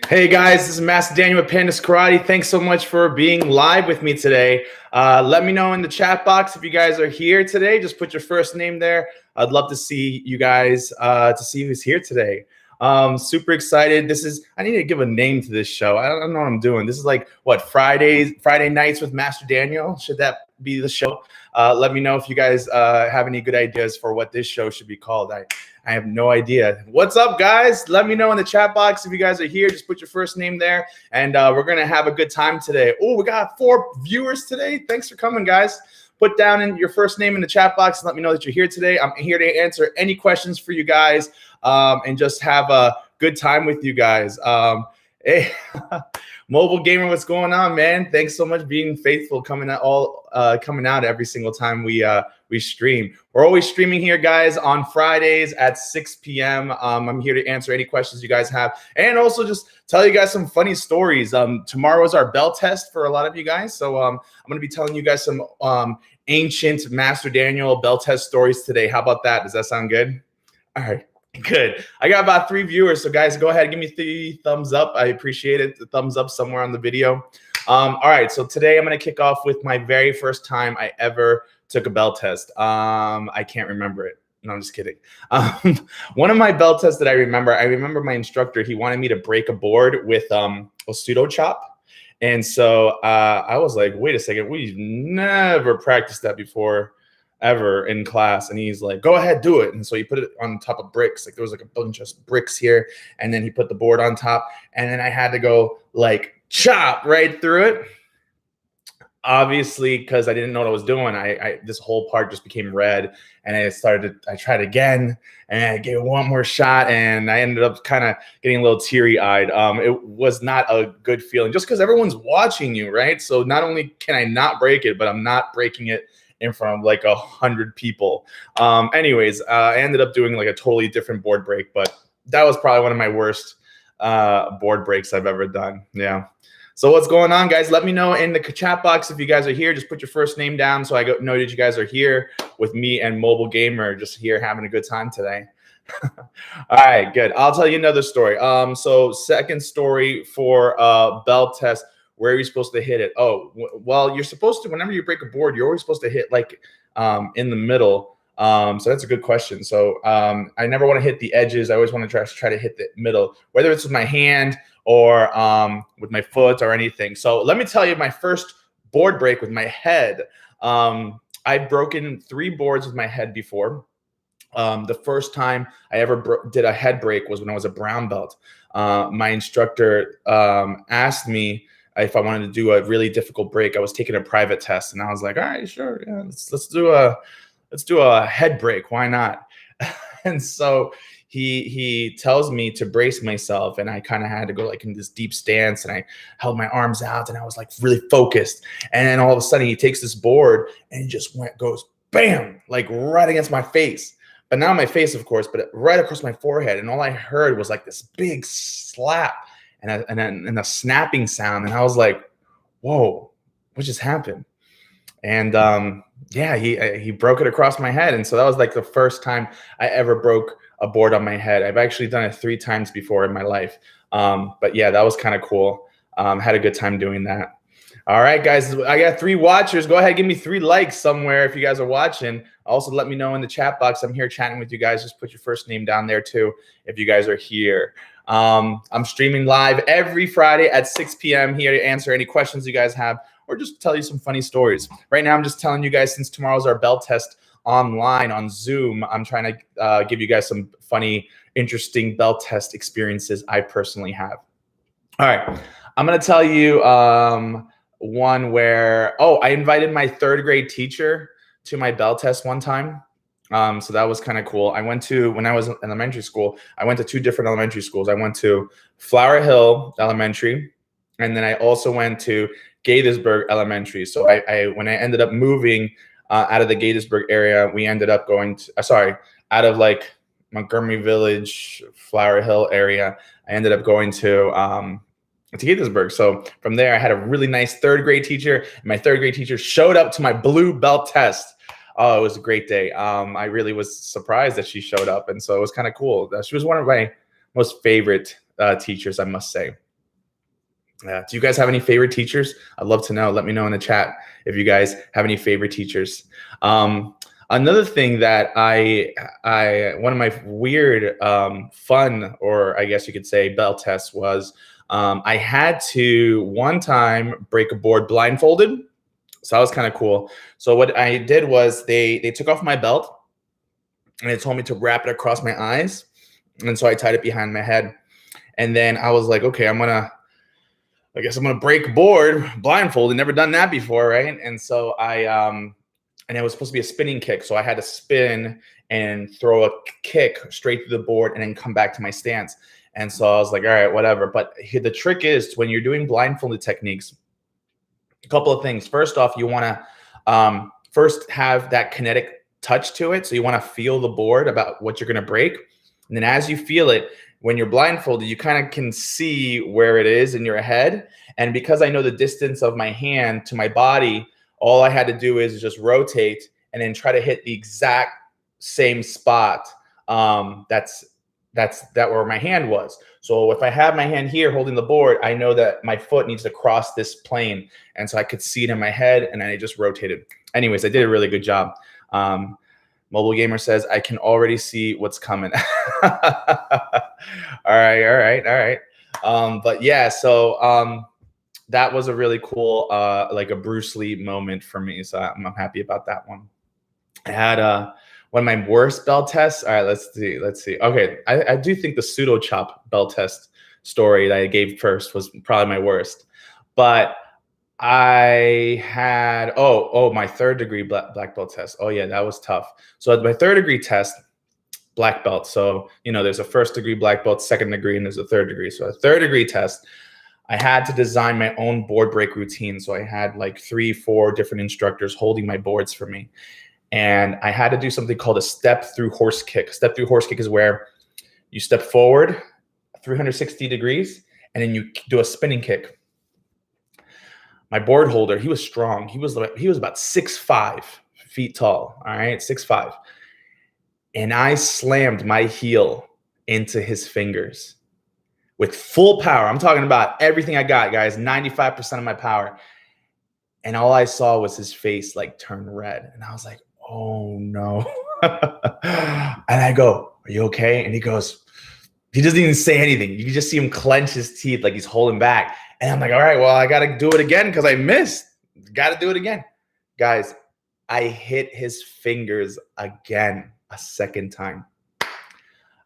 Hey guys, this is Master Daniel with Pandas Karate. Thanks so much for being live with me today. Let me know in the chat box if you guys are here today. Just put your first name there. I'd love to see you guys, to see who's here today. Super excited. I need to give a name to this show. I don't know what I'm doing. This is like, what, Friday nights with Master Daniel? Should that be the show? Let me know if you guys have any good ideas for what this show should be called. I have no idea. What's up, guys? Let me know in the chat box if you guys are here. Just put your first name there, and we're going to have a good time today. Oh, we got 4 viewers today. Thanks for coming, guys. Put down in your first name in the chat box and let me know that you're here today. I'm here to answer any questions for you guys and just have a good time with you guys. Hey, Mobile Gamer, what's going on, man? Thanks so much being faithful, coming out every single time we stream. We're always streaming here, guys, on Fridays at 6 p.m. I'm here to answer any questions you guys have, and also just tell you guys some funny stories. Tomorrow is our bell test for a lot of you guys, so I'm going to be telling you guys some ancient Master Daniel bell test stories today. How about that? Does that sound good? All right. Good. I got about 3 viewers, so guys, go ahead, give me 3 thumbs up. I appreciate it. The thumbs up somewhere on the video. All right, so today I'm going to kick off with my very first time I ever took a bell test. I can't remember it. No, I'm just kidding. One of my bell tests that I remember my instructor, he wanted me to break a board with a pseudo chop. And so I was like, wait a second, we've never practiced that before ever in class. And he's like, go ahead, do it. And so he put it on top of bricks. Like there was like a bunch of bricks here. And then he put the board on top. And then I had to go like chop right through it. Obviously, because I didn't know what I was doing, this whole part just became red. And I tried again, and I gave it one more shot, and I ended up kind of getting a little teary-eyed. It was not a good feeling just because everyone's watching you, right? So not only can I not break it, but I'm not breaking it in front of like 100 people. Anyways, I ended up doing like a totally different board break, but that was probably one of my worst board breaks I've ever done. Yeah. So what's going on, guys? Let me know in the chat box if you guys are here. Just put your first name down so I know that you guys are here with me and Mobile Gamer, just here having a good time today. All right, good. I'll tell you another story. So second story for bell test. Where are you supposed to hit it? Oh, well, you're supposed to, whenever you break a board, you're always supposed to hit like in the middle. So that's a good question. So I never want to hit the edges. I always want to try to hit the middle, whether it's with my hand or with my foot or anything. So let me tell you my first board break with my head. I've broken 3 boards with my head before. The first time I ever did a head break was when I was a brown belt. My instructor asked me if I wanted to do a really difficult break. I was taking a private test, and I was like, all right, sure, yeah, let's do a head break. Why not? And so he tells me to brace myself, and I kind of had to go like in this deep stance, and I held my arms out, and I was like really focused. And then all of a sudden he takes this board and he just goes bam, like right against my face. But not my face, of course, but right across my forehead. And all I heard was like this big slap and a snapping sound. And I was like, whoa, what just happened? And yeah, he broke it across my head. And so that was like the first time I ever broke a board on my head. I've actually done it 3 times before in my life. But yeah, that was kind of cool. Had a good time doing that. All right, guys, I got 3 watchers. Go ahead, give me 3 likes somewhere if you guys are watching. Also, let me know in the chat box. I'm here chatting with you guys. Just put your first name down there too if you guys are here. I'm streaming live every Friday at 6 p.m. here to answer any questions you guys have or just tell you some funny stories. Right now, I'm just telling you guys, since tomorrow's our bell test online on Zoom, I'm trying to give you guys some funny, interesting bell test experiences I personally have. All right, I'm going to tell you one where, I invited my 3rd grade teacher to my bell test one time. So that was kind of cool. When I was in elementary school, I went to 2 different elementary schools. I went to Flower Hill Elementary, and then I also went to Gaithersburg Elementary. So when I ended up moving out of the Gaithersburg area, we ended up going to, out of like Montgomery Village, Flower Hill area, I ended up going to Gaithersburg. So from there, I had a really nice 3rd grade teacher. And my 3rd grade teacher showed up to my blue belt test. Oh, it was a great day. I really was surprised that she showed up. And so it was kind of cool. She was one of my most favorite teachers, I must say. Do you guys have any favorite teachers? I'd love to know. Let me know in the chat if you guys have any favorite teachers. Another thing that one of my weird, fun, or I guess you could say bell tests was, I had to one time break a board blindfolded. So that was kind of cool. So what I did was they took off my belt and they told me to wrap it across my eyes. And so I tied it behind my head. And then I was like, okay, I guess I'm gonna break a board blindfolded. Never done that before, right? And so and it was supposed to be a spinning kick. So I had to spin and throw a kick straight through the board and then come back to my stance. And so I was like, all right, whatever. But the trick is when you're doing blindfolded techniques, a couple of things. First off, you want to first have that kinetic touch to it. So you want to feel the board about what you're going to break. And then as you feel it, when you're blindfolded, you kind of can see where it is in your head. And because I know the distance of my hand to my body, all I had to do is just rotate and then try to hit the exact same spot that's where my hand was. So if I have my hand here holding the board, I know that my foot needs to cross this plane. And so I could see it in my head and I just rotated. Anyways, I did a really good job. Mobile Gamer says, I can already see what's coming. All right. But yeah, so that was a really cool, like a Bruce Lee moment for me. So I'm happy about that one. I had one of my worst bell tests. All right, let's see. Okay, I do think the pseudo chop bell test story that I gave first was probably my worst. But I had, my third degree black belt test. Oh yeah, that was tough. So at my third degree test, black belt. So, there's a first degree black belt, second degree, and there's a third degree. So a third degree test, I had to design my own board break routine. So I had like 3-4 different instructors holding my boards for me. And I had to do something called a step through horse kick. Step through horse kick is where you step forward 360 degrees and then you do a spinning kick. My board holder, he was strong. He was about 6'5" feet tall. All right, 6'5". And I slammed my heel into his fingers with full power. I'm talking about everything I got, guys, 95% of my power. And all I saw was his face like turn red. And I was like, oh no. And I go, are you okay? And he goes, he doesn't even say anything. You can just see him clench his teeth like he's holding back. And I'm like, all right, well, I got to do it again because I missed. Got to do it again. Guys, I hit his fingers again a second time.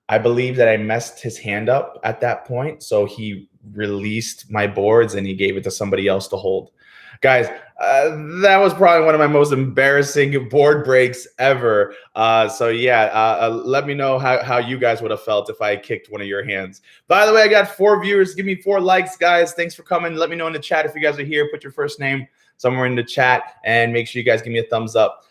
I believe that I messed his hand up at that point. So he released my boards and he gave it to somebody else to hold. Guys, that was probably one of my most embarrassing board breaks ever. So yeah, let me know how you guys would have felt if I kicked one of your hands. By the way, I got 4 viewers. Give me 4 likes, guys. Thanks for coming. Let me know in the chat if you guys are here. Put your first name somewhere in the chat and make sure you guys give me a thumbs up.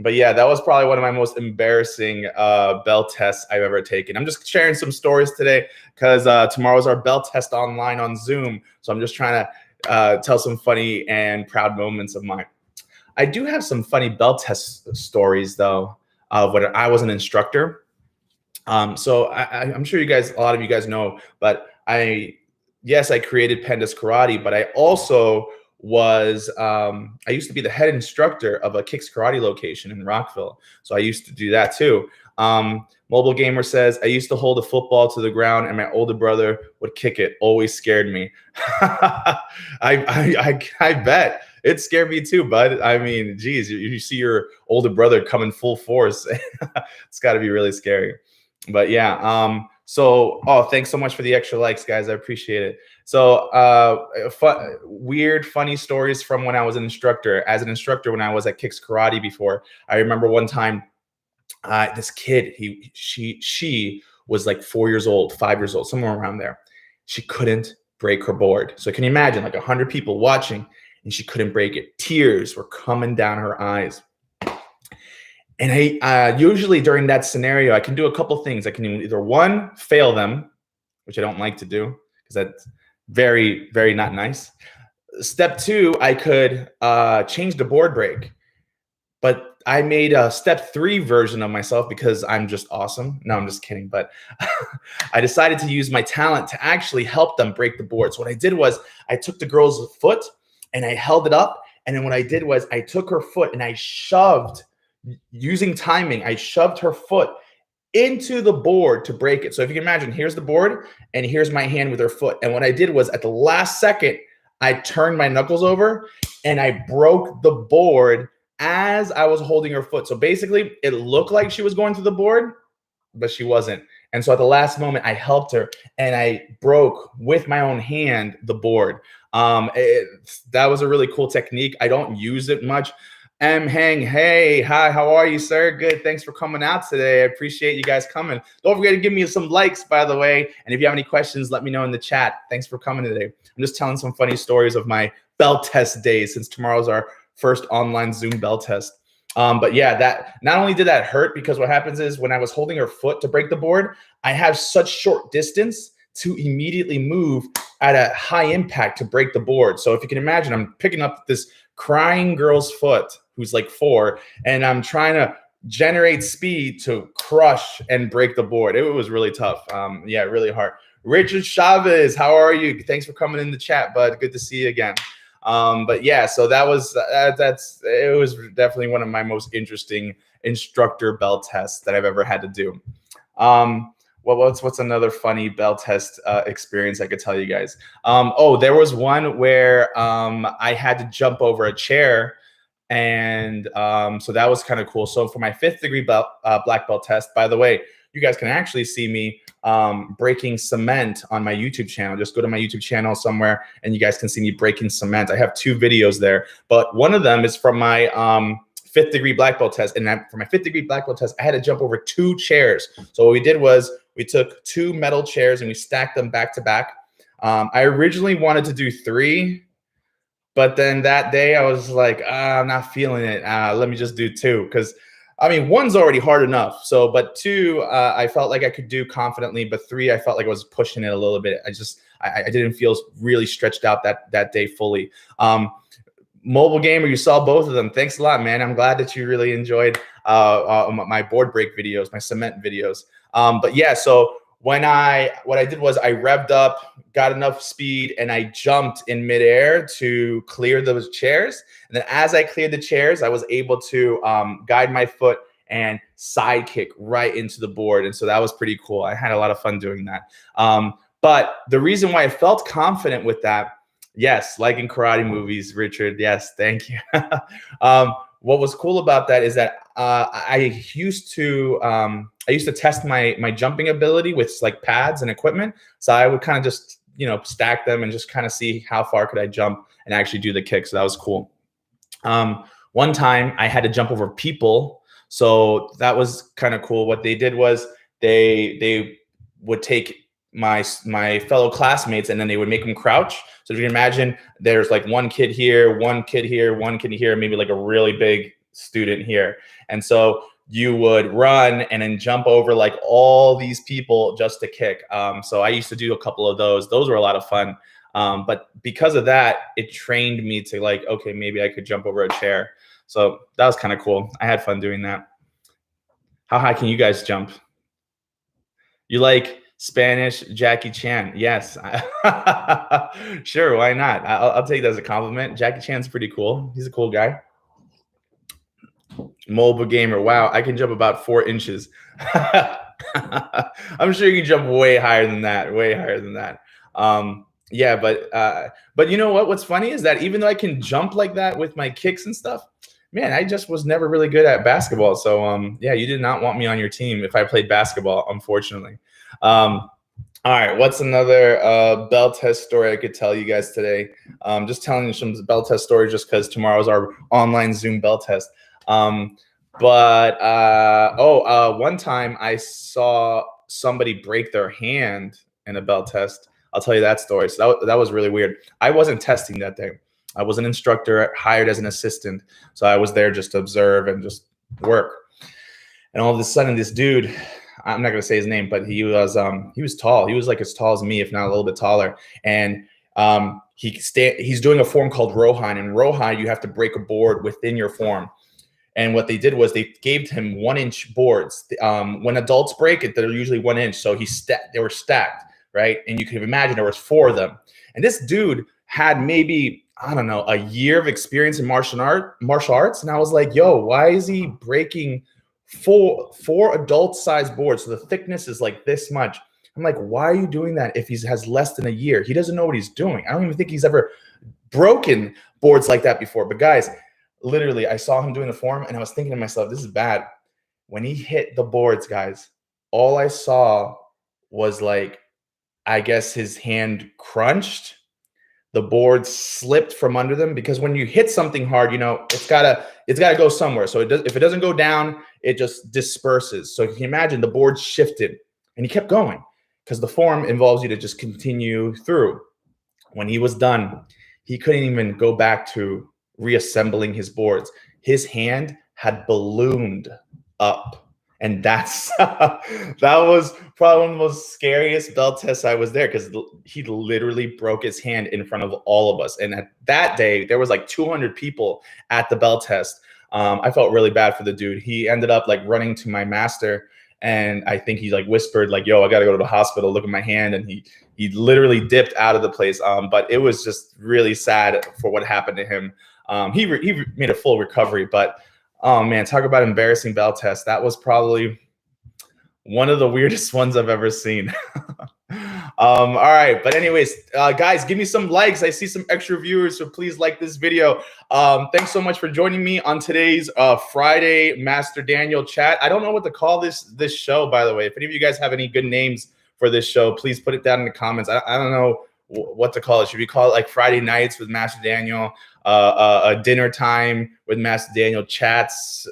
But yeah, that was probably one of my most embarrassing bell tests I've ever taken. I'm just sharing some stories today because tomorrow's our bell test online on Zoom. So I'm just trying to tell some funny and proud moments of mine. I do have some funny bell test stories though, of when I was an instructor. So I'm sure a lot of you guys know, but I created Pandas Karate, but I also was, I used to be the head instructor of a Kicks Karate location in Rockville. So I used to do that too. Mobile Gamer says, I used to hold a football to the ground and my older brother would kick it. Always scared me. I bet. It scared me too, bud. I mean, geez, you see your older brother come in full force. It's got to be really scary. But yeah, thanks so much for the extra likes, guys. I appreciate it. So weird, funny stories from when I was an instructor. As an instructor, when I was at Kicks Karate before, I remember one time, this kid, she was like 4 years old, 5 years old, somewhere around there. She couldn't break her board. So can you imagine like 100 people watching and she couldn't break it? Tears were coming down her eyes. And I usually during that scenario, I can do a couple things. I can either one, fail them, which I don't like to do because that's very, very not nice. Step 2, I could change the board break. But I made a step 3 version of myself because I'm just awesome. No, I'm just kidding. But I decided to use my talent to actually help them break the board. So what I did was I took the girl's foot and I held it up. And then what I did was I took her foot and I shoved, using timing, I shoved her foot into the board to break it. So if you can imagine, here's the board and here's my hand with her foot. And what I did was at the last second, I turned my knuckles over and I broke the board as I was holding her foot. So basically it looked like she was going through the board, but she wasn't. And so at the last moment, I helped her and I broke with my own hand the board. That was a really cool technique. I don't use it much. Hang, hey, hi, how are you, sir? Good, thanks for coming out today. I appreciate you guys coming. Don't forget to give me some likes, by the way. And if you have any questions, let me know in the chat. Thanks for coming today. I'm just telling some funny stories of my bell test days since tomorrow's our first online Zoom bell test. But yeah, that not only did that hurt, because what happens is when I was holding her foot to break the board, I have such short distance to immediately move at a high impact to break the board. So if you can imagine, I'm picking up this crying girl's foot who's like 4, and I'm trying to generate speed to crush and break the board. It was really tough. Yeah, really hard. Richard Chavez, how are you? Thanks for coming in the chat, bud. Good to see you again. But yeah, so that was it was definitely one of my most interesting instructor bell tests that I've ever had to do. What's another funny bell test experience I could tell you guys? Oh, there was one where I had to jump over a chair, and so that was kind of cool. So for my 5th degree black belt test, by the way, you guys can actually see me breaking cement on my YouTube channel. Just go to my YouTube channel somewhere and you guys can see me breaking cement. I have 2 videos there, but one of them is from my 5th degree black belt test. And for my 5th degree black belt test, I had to jump over 2 chairs. So what we did was we took 2 metal chairs and we stacked them back to back. I originally wanted to do 3, but then that day I was like, I'm not feeling it. Let me just do 2, because I mean, 1's already hard enough. So, but 2, I felt like I could do confidently, but 3, I felt like I was pushing it a little bit. I didn't feel really stretched out that day fully. Mobile Gamer, you saw both of them. Thanks a lot, man. I'm glad that you really enjoyed my board break videos, my cement videos. But yeah, so what I did was I revved up, got enough speed, and I jumped in midair to clear those chairs. And then as I cleared the chairs, I was able to guide my foot and side kick right into the board. And so that was pretty cool. I had a lot of fun doing that. But the reason why I felt confident with that, yes, like in karate movies, Richard, yes, thank you. What was cool about that is that I used to test my jumping ability with like pads and equipment. So I would kind of just, stack them and just kind of see how far could I jump and actually do the kick. So that was cool. One time I had to jump over people. So that was kind of cool. What they did was they would take my fellow classmates and then they would make them crouch. So if you can imagine, there's like one kid here, one kid here, one kid here, maybe like a really big student here. And so you would run and then jump over like all these people just to kick. So I used to do a couple of those. Those were a lot of fun. But because of that, it trained me to like, okay, maybe I could jump over a chair. So that was kind of cool. I had fun doing that. How high can you guys jump? You like Spanish Jackie Chan? Yes. Sure, why not? I'll take that as a compliment. Jackie Chan's pretty cool. He's a cool guy. Mobile Gamer, wow, I can jump about 4 inches. I'm sure you can jump way higher than that, way higher than that. Yeah, but you know what? What's funny is that even though I can jump like that with my kicks and stuff, man, I just was never really good at basketball. So yeah, you did not want me on your team if I played basketball, unfortunately. All right, what's another bell test story I could tell you guys today? Just telling you some bell test stories just because tomorrow's our online Zoom bell test. One time I saw somebody break their hand in a bell test. I'll tell you that story. So that was really weird. I wasn't testing that day. I was an instructor hired as an assistant. So I was there just to observe and just work. And all of a sudden, this dude, I'm not going to say his name, but he was tall. He was like as tall as me, if not a little bit taller. And he's doing a form called Rohan. And Rohan, you have to break a board within your form. And what they did was they gave him 1-inch boards. When adults break it, they're usually 1 inch. So they were stacked, right? And you can imagine there was 4 of them. And this dude had maybe, I don't know, a year of experience in martial arts. And I was like, yo, why is he breaking four adult-sized boards? So the thickness is like this much. I'm like, why are you doing that if he has less than a year? He doesn't know what he's doing. I don't even think he's ever broken boards like that before. But guys, literally, I saw him doing the form and I was thinking to myself, this is bad. When he hit the boards, guys, all I saw was like, I guess his hand crunched. The board slipped from under them, because when you hit something hard, you know, it's gotta go somewhere. So if it doesn't go down, it just disperses. So if you can imagine, the board shifted and he kept going, because the form involves you to just continue through. When he was done, he couldn't even go back to reassembling his boards. His hand had ballooned up. And that's that was probably one of the most scariest belt tests I was there, because he literally broke his hand in front of all of us. And at that day, there was like 200 people at the belt test. I felt really bad for the dude. He ended up like running to my master, and I think he like whispered like, yo, I got to go to the hospital, look at my hand. And he literally dipped out of the place. But it was just really sad for what happened to him. He made a full recovery, but oh man, talk about embarrassing belt test. That was probably one of the weirdest ones I've ever seen. All right, but anyways, guys, give me some likes. I see some extra viewers, so please like this video. Thanks so much for joining me on today's Friday Master Daniel chat. I don't know what to call this show, by the way. If any of you guys have any good names for this show, please put it down in the comments. I don't know what to call it. Should we call it like Friday nights with Master Daniel, a dinner time with Master Daniel, chats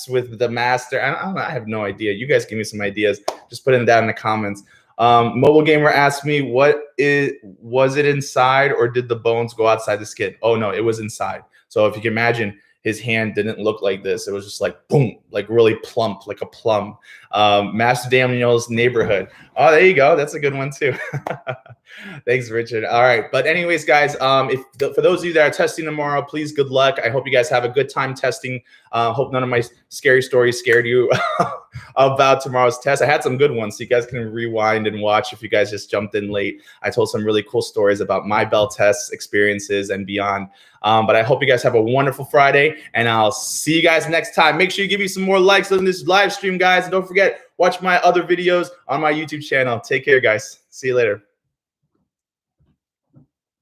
with the master? I don't know. I have no idea. You guys give me some ideas. Just put it down in the comments. Mobile Gamer asked me, was it inside or did the bones go outside the skin? Oh no, it was inside. So if you can imagine, his hand didn't look like this. It was just like boom, like really plump, like a plum. Master Daniel's neighborhood. Oh, there you go. That's a good one too. Thanks, Richard. All right. But anyways, guys, for those of you that are testing tomorrow, please, good luck. I hope you guys have a good time testing. Hope none of my scary stories scared you about tomorrow's test. I had some good ones, so you guys can rewind and watch if you guys just jumped in late. I told some really cool stories about my belt tests, experiences, and beyond. But I hope you guys have a wonderful Friday, and I'll see you guys next time. Make sure you give me some more likes on this live stream, guys. And don't forget, watch my other videos on my YouTube channel. Take care, guys. See you later.